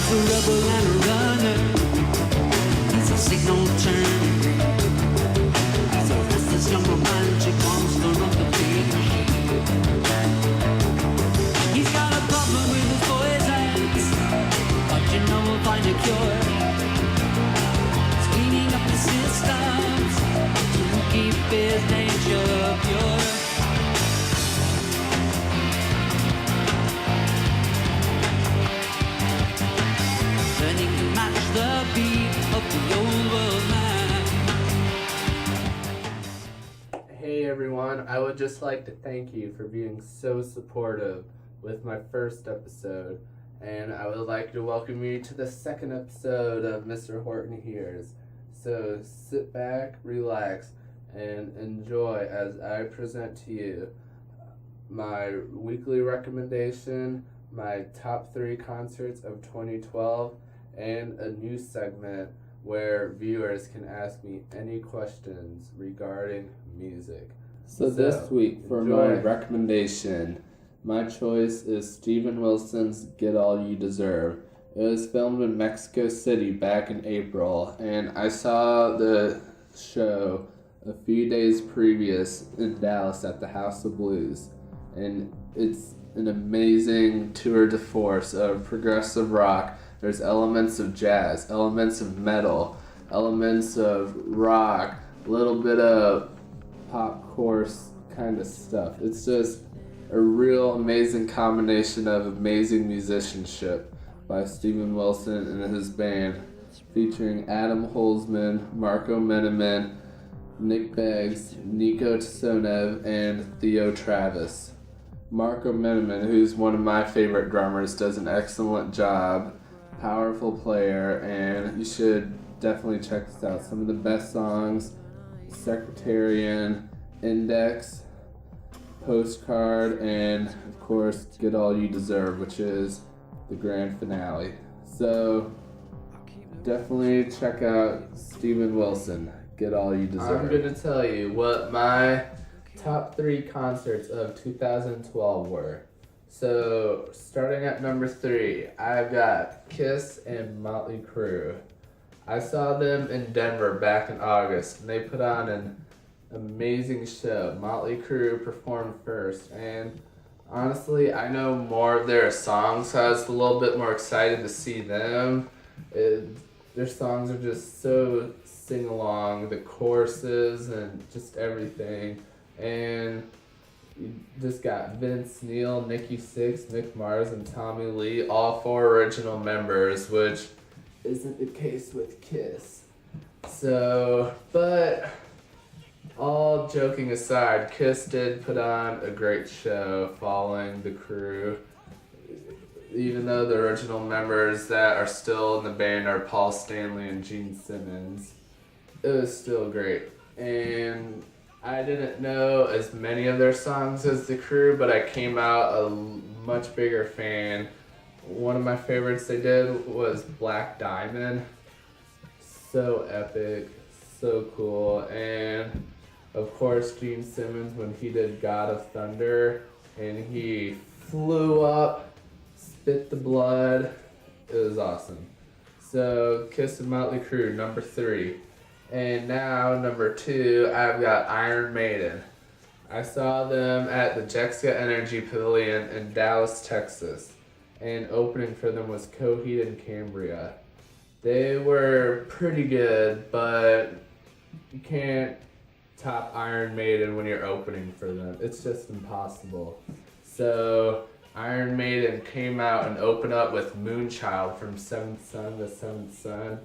He's a rebel and a runner. He's a signal turning red. He's a restless young romantic monster of the beat. He's got a problem with his poisons, but you know we'll find a cure. He's cleaning up the systems to keep his nature pure. Then he can match the beat of the old world man. Hey everyone, I would just like to thank you for being so supportive with my first episode, and I would like to welcome you to the second episode of Mr. Horton Hears. So sit back, relax, and enjoy as I present to you my weekly recommendation, my top 3 concerts of 2012, and a new segment where viewers can ask me any questions regarding music. So this week for my recommendation, my choice is Steven Wilson's Get All You Deserve. It was filmed in Mexico City back in April, and I saw the show a few days previous in Dallas at the House of Blues. And it's an amazing tour de force of progressive rock. There's elements of jazz, elements of metal, elements of rock, a little bit of pop chorus kind of stuff. It's just a real amazing combination of amazing musicianship by Steven Wilson and his band, featuring Adam Holzman, Marco Meneman, Nick Beggs, Nico Tsonev, and Theo Travis. Marco Meneman, who's one of my favorite drummers, does an excellent job. Powerful player, and you should definitely check this out. Some of the best songs: Secretarian, Index, Postcard, and of course Get All You Deserve, which is the grand finale. So definitely check out Steven Wilson, Get All You Deserve. I'm going to tell you what my top 3 concerts of 2012 were. So, starting at number 3, I've got Kiss and Motley Crue. I saw them in Denver back in August, and they put on an amazing show. Motley Crue performed first, and honestly, I know more of their songs, so I was a little bit more excited to see them. Their songs are just so sing-along, the choruses and just everything, and you just got Vince Neil, Nikki Sixx, Mick Mars, and Tommy Lee, all 4 original members, which isn't the case with Kiss. So, but all joking aside, Kiss did put on a great show following the crew. Even though the original members that are still in the band are Paul Stanley and Gene Simmons, it was still great. And I didn't know as many of their songs as the crew, but I came out a much bigger fan. One of my favorites they did was Black Diamond. So epic, so cool. And of course Gene Simmons when he did God of Thunder and he flew up, spit the blood. It was awesome. So Kiss and Motley Crue, number 3. And now, number 2, I've got Iron Maiden. I saw them at the Jexa Energy Pavilion in Dallas, Texas. And opening for them was Coheed and Cambria. They were pretty good, but you can't top Iron Maiden when you're opening for them. It's just impossible. So Iron Maiden came out and opened up with Moonchild from Seventh Son to Seventh Son.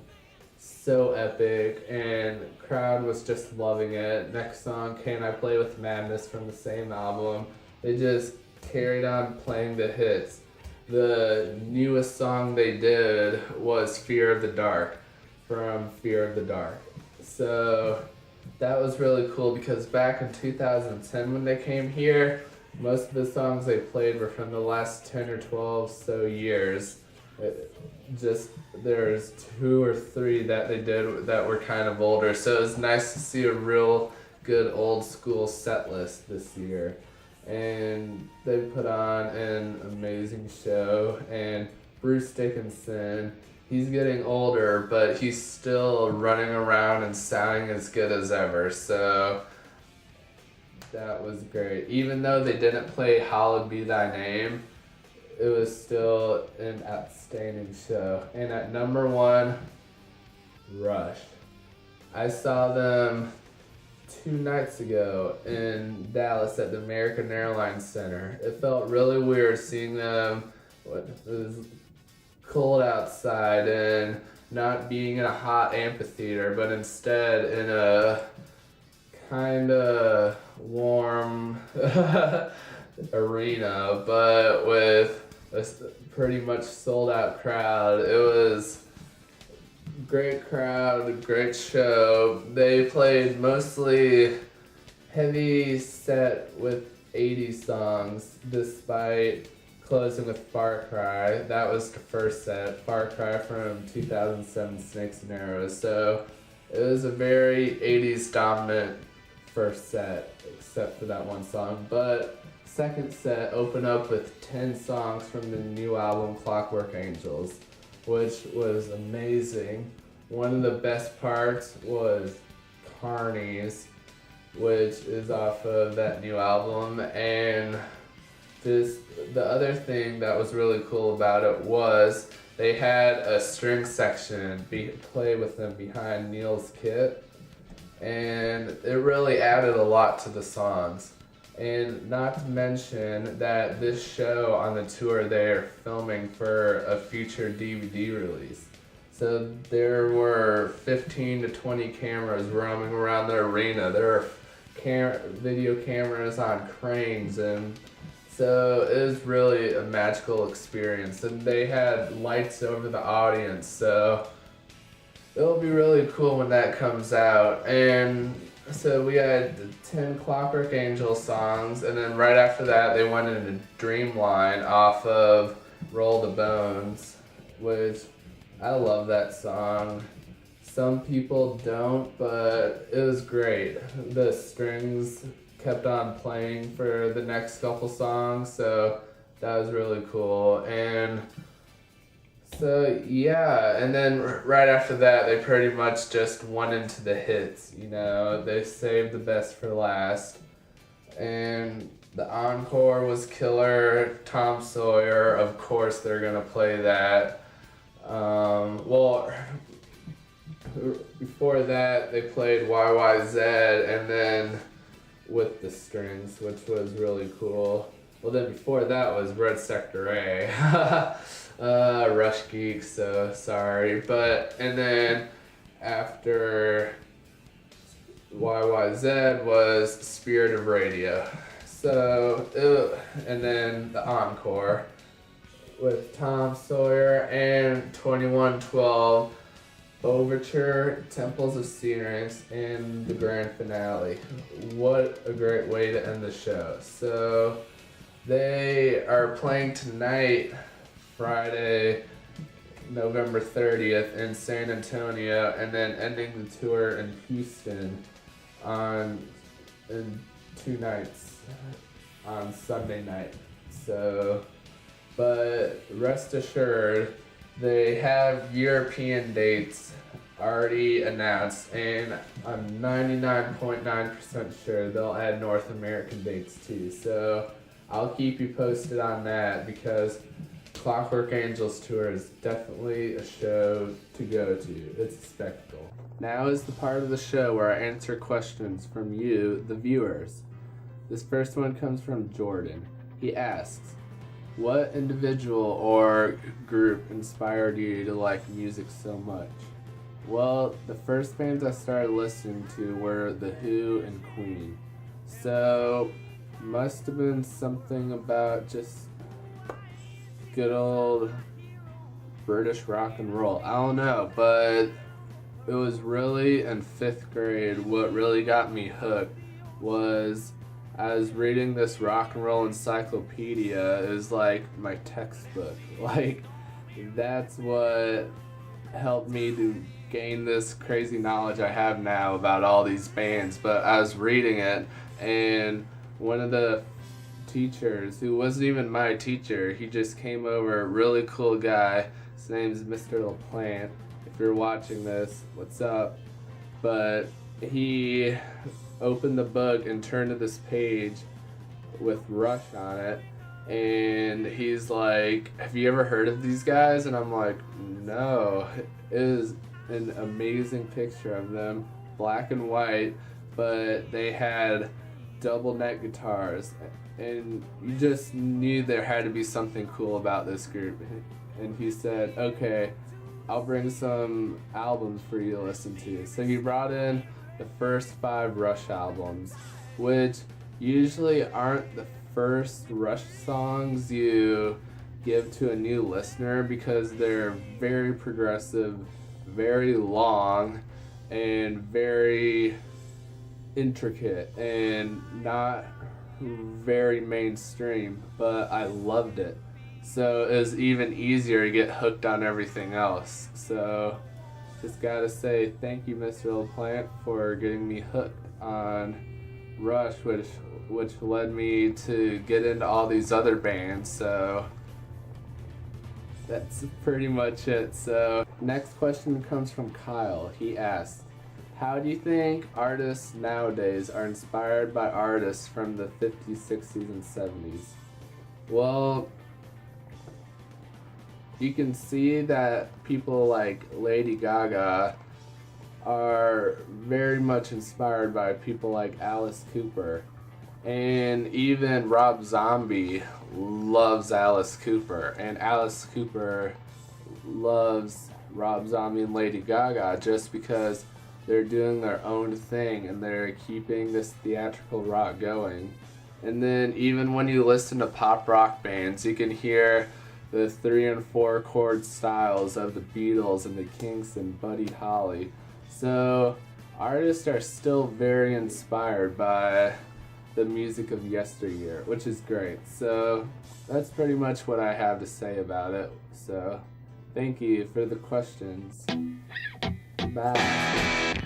So epic, and the crowd was just loving it. Next song, Can I Play With Madness, from the same album. They just carried on playing the hits. The newest song they did was Fear of the Dark, from Fear of the Dark. So that was really cool because back in 2010 when they came here, most of the songs they played were from the last 10 or 12 so years. There's 2 or 3 that they did that were kind of older, so it was nice to see a real good old school set list this year. And they put on an amazing show, and Bruce Dickinson. He's getting older, but he's still running around and sounding as good as ever. So that was great. Even though they didn't play Hallowed Be Thy Name, it was still an outstanding show. And at number 1, Rush. I saw them 2 nights ago in Dallas at the American Airlines Center. It felt really weird seeing them. It was cold outside and not being in a hot amphitheater, but instead in a kind of warm arena, but with a pretty much sold out crowd. It was a great crowd, a great show. They played mostly heavy set with 80s songs, despite closing with Far Cry. That was the first set, Far Cry from 2007 Snakes and Arrows. So it was a very 80s dominant first set, except for that one song. But second set opened up with 10 songs from the new album Clockwork Angels, which was amazing. One of the best parts was Carney's, which is off of that new album. And just the other thing that was really cool about it was they had a string section play with them behind Neil's kit, and it really added a lot to the songs. And not to mention that this show on the tour they're filming for a future DVD release. So there were 15 to 20 cameras roaming around the arena. There were video cameras on cranes, and so it was really a magical experience. And they had lights over the audience, so it'll be really cool when that comes out. And so we had 10 Clockwork Angel songs, and then right after that they went into Dreamline off of Roll the Bones, which I love that song. Some people don't, but it was great. The strings kept on playing for the next couple songs, so that was really cool. And so yeah, and then right after that they pretty much just went into the hits, you know. They saved the best for last. And the encore was killer. Tom Sawyer, of course they're gonna play that. Well, before that they played YYZ, and then with the strings, which was really cool. Well, then before that was Red Sector A. Rush Geeks, so sorry. But, and then after YYZ was Spirit of Radio. So, and then the encore with Tom Sawyer and 2112 Overture, Temples of Syrinx, and the grand finale. What a great way to end the show. So they are playing tonight, Friday, November 30th in San Antonio, and then ending the tour in Houston in 2 nights on Sunday night. So, but rest assured, they have European dates already announced, and I'm 99.9% sure they'll add North American dates too. So I'll keep you posted on that, because Clockwork Angels tour is definitely a show to go to. It's a spectacle. Now is the part of the show where I answer questions from you, the viewers. This first one comes from Jordan. He asks, what individual or group inspired you to like music so much? Well, the first bands I started listening to were The Who and Queen. So, must have been something about just good old British rock and roll. I don't know, but it was really in 5th grade what really got me hooked was I was reading this rock and roll encyclopedia. It was like my textbook. Like, that's what helped me to gain this crazy knowledge I have now about all these bands. But I was reading it, and one of the teachers who wasn't even my teacher. He just came over, a really cool guy. His name's Mr. LaPlante. If you're watching this, what's up? But he opened the book and turned to this page with Rush on it, and he's like, have you ever heard of these guys? And I'm like, no. It is an amazing picture of them, black and white, but they had double neck guitars, and you just knew there had to be something cool about this group. And he said, okay, I'll bring some albums for you to listen to. So he brought in the first 5 Rush albums, which usually aren't the first Rush songs you give to a new listener, because they're very progressive, very long, and very intricate, and not very mainstream, but I loved it. So it was even easier to get hooked on everything else. So just gotta say thank you, Mr. LaPlante, for getting me hooked on Rush, which led me to get into all these other bands. So that's pretty much it. So next question comes from Kyle. He asked, how do you think artists nowadays are inspired by artists from the 50s, 60s, and 70s? Well, you can see that people like Lady Gaga are very much inspired by people like Alice Cooper. And even Rob Zombie loves Alice Cooper. And Alice Cooper loves Rob Zombie and Lady Gaga just because they're doing their own thing and they're keeping this theatrical rock going. And then even when you listen to pop rock bands, you can hear the 3 and 4 chord styles of the Beatles and the Kinks and Buddy Holly. So artists are still very inspired by the music of yesteryear, which is great. So that's pretty much what I have to say about it. So thank you for the questions. Bye.